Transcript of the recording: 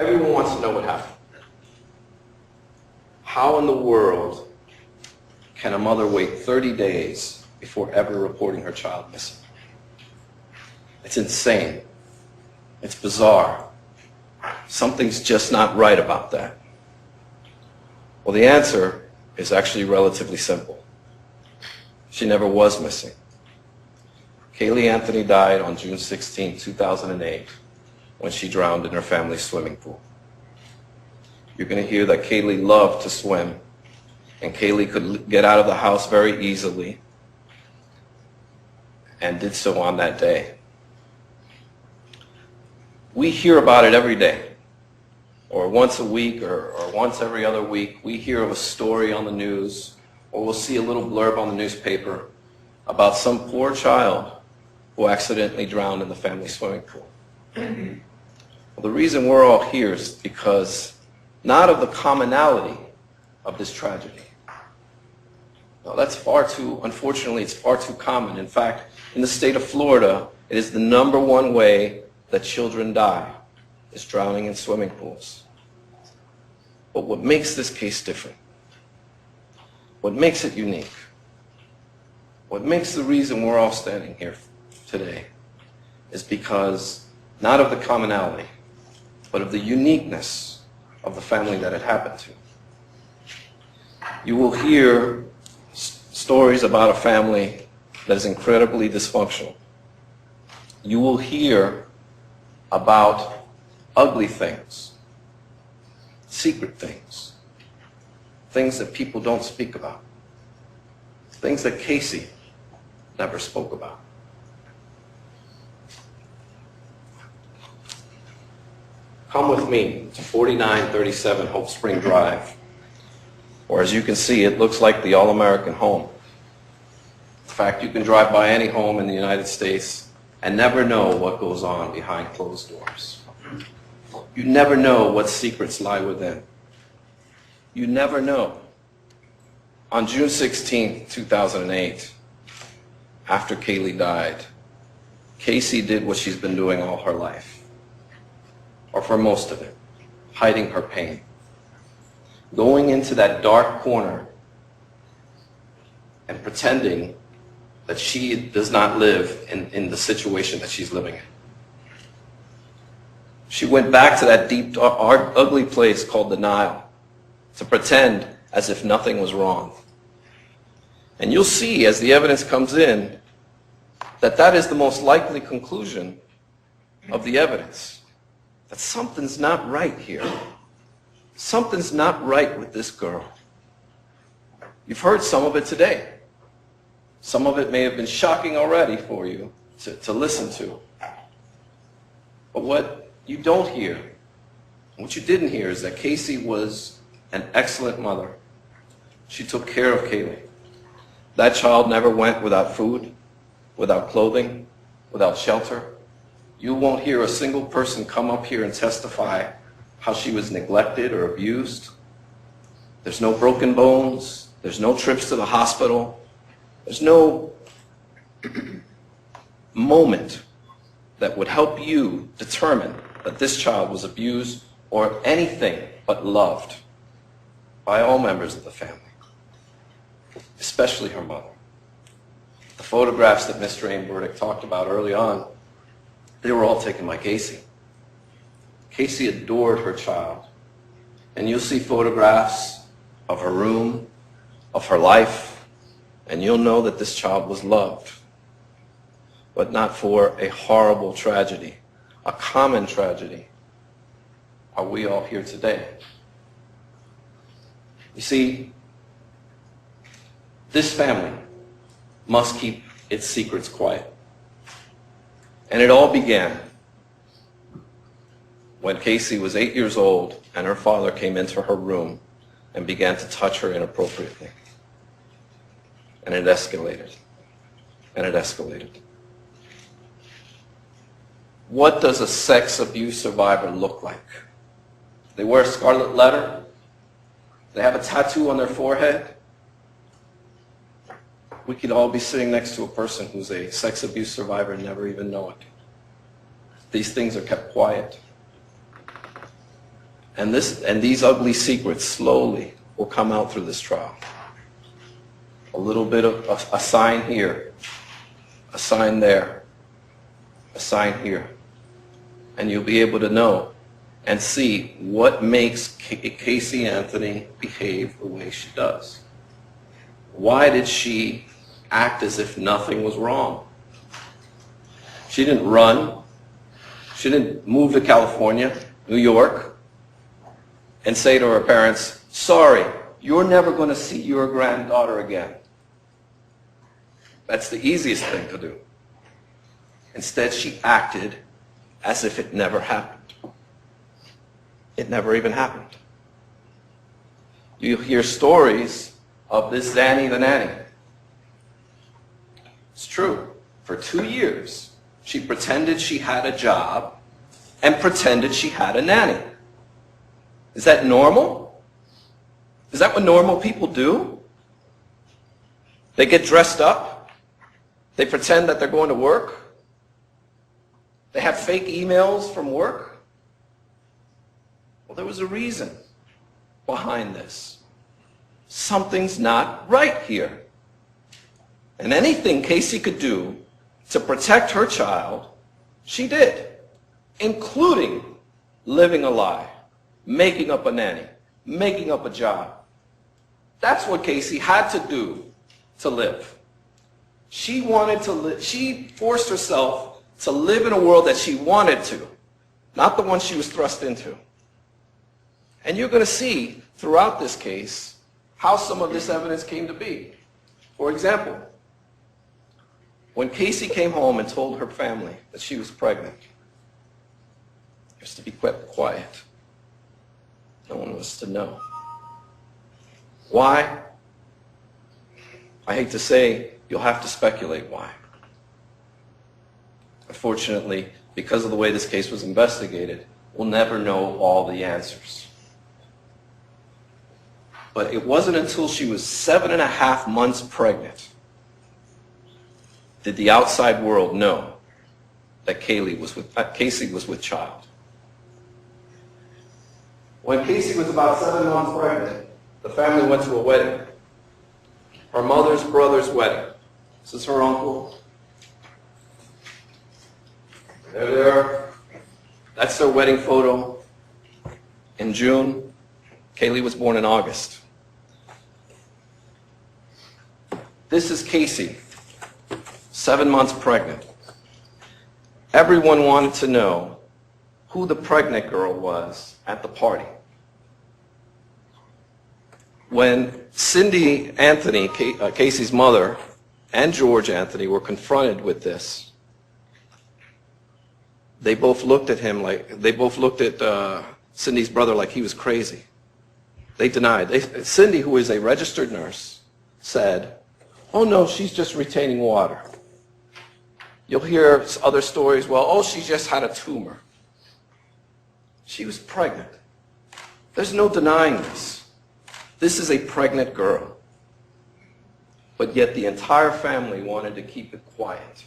Everyone wants to know what happened. How in the world can a mother wait 30 days before ever reporting her child missing? It's insane. It's bizarre. Something's just not right about that. Well, the answer is actually relatively simple. She never was missing. Kaylee Anthony died on June 16, 2008, when she drowned in her family's swimming pool. You're going to hear that Kaylee loved to swim, and Kaylee could get out of the house very easily, and did so on that day. We hear about it every day, or once a week, or once every other week. We hear of a story on the news, or we'll see a little blurb on the newspaper about some poor child who accidentally drowned in the family swimming pool. Well, the reason we're all here is because not of the commonality of this tragedy. No, that's unfortunately, it's far too common. In fact, in the state of Florida, it is the #1 way that children die, is drowning in swimming pools. But what makes this case different, what makes it unique, what makes the reason we're all standing here today, is because not of the commonality, but of the uniqueness of the family that it happened to. You will hear stories about a family that is incredibly dysfunctional. You will hear about ugly things, secret things, things that people don't speak about, things that Casey never spoke about. Come with me to 4937 Hope Spring Drive, or as you can see, it looks like the all-American home. In fact, you can drive by any home in the United States and never know what goes on behind closed doors. You never know what secrets lie within. You never know. On June 16, 2008, after Kaylee died, Casey did what she's been doing all her life, or for most of it, hiding her pain. Going into that dark corner and pretending that she does not live in the situation that she's living in. She went back to that deep, dark, ugly place called denial to pretend as if nothing was wrong. And you'll see as the evidence comes in that that is the most likely conclusion of the evidence. That something's not right here. Something's not right with this girl. You've heard some of it today. Some of it may have been shocking already for you to listen to. But what you don't hear, what you didn't hear, is that Casey was an excellent mother. She took care of Kaylee. That child never went without food, without clothing, without shelter. You won't hear a single person come up here and testify how she was neglected or abused. There's no broken bones. There's no trips to the hospital. There's no moment that would help you determine that this child was abused or anything but loved by all members of the family, especially her mother. The photographs that Mr. Aimberdick talked about early on, they were all taken by Casey. Casey adored her child. And you'll see photographs of her room, of her life, and you'll know that this child was loved. But not for a horrible tragedy, a common tragedy, are we all here today. You see, this family must keep its secrets quiet. And it all began when Casey was 8 years old and her father came into her room and began to touch her inappropriately. And it escalated. And it escalated. What does a sex abuse survivor look like? They wear a scarlet letter? They have a tattoo on their forehead? We could all be sitting next to a person who's a sex abuse survivor and never even know it. These things are kept quiet. And these ugly secrets slowly will come out through this trial. A little bit of a sign here, a sign there, a sign here. And you'll be able to know and see what makes Casey Anthony behave the way she does. Why did she act as if nothing was wrong? She didn't run. She didn't move to California, New York, and say to her parents, sorry, you're never going to see your granddaughter again. That's the easiest thing to do. Instead, she acted as if it never happened. It never even happened. You hear stories of this Zanny the nanny. It's true. For 2 years, she pretended she had a job and pretended she had a nanny. Is that normal? Is that what normal people do? They get dressed up. They pretend that they're going to work. They have fake emails from work. Well, there was a reason behind this. Something's not right here. And anything Casey could do to protect her child, she did, including living a lie, making up a nanny, making up a job. That's what Casey had to do to live. She wanted to live. She forced herself to live in a world that she wanted to, not the one she was thrust into. And you're going to see throughout this case how some of this evidence came to be. For example, when Casey came home and told her family that she was pregnant, just to be kept quiet. No one was to know. Why? I hate to say, you'll have to speculate why. Unfortunately, because of the way this case was investigated, we'll never know all the answers. But it wasn't until she was 7.5 months pregnant did the outside world know that Casey was with child. When Casey was about 7 months pregnant, the family went to a wedding. Her mother's brother's wedding. This is her uncle. They're there. That's their wedding photo in June. Kaylee was born in August. This is Casey, 7 months pregnant. Everyone wanted to know who the pregnant girl was at the party. When Cindy Anthony, Casey's mother, and George Anthony were confronted with this, they both looked at him like, they both looked at Cindy's brother like he was crazy. They denied. Cindy, who is a registered nurse, said, oh no, she's just retaining water. You'll hear other stories, well, oh, she just had a tumor. She was pregnant. There's no denying this. This is a pregnant girl. But yet the entire family wanted to keep it quiet.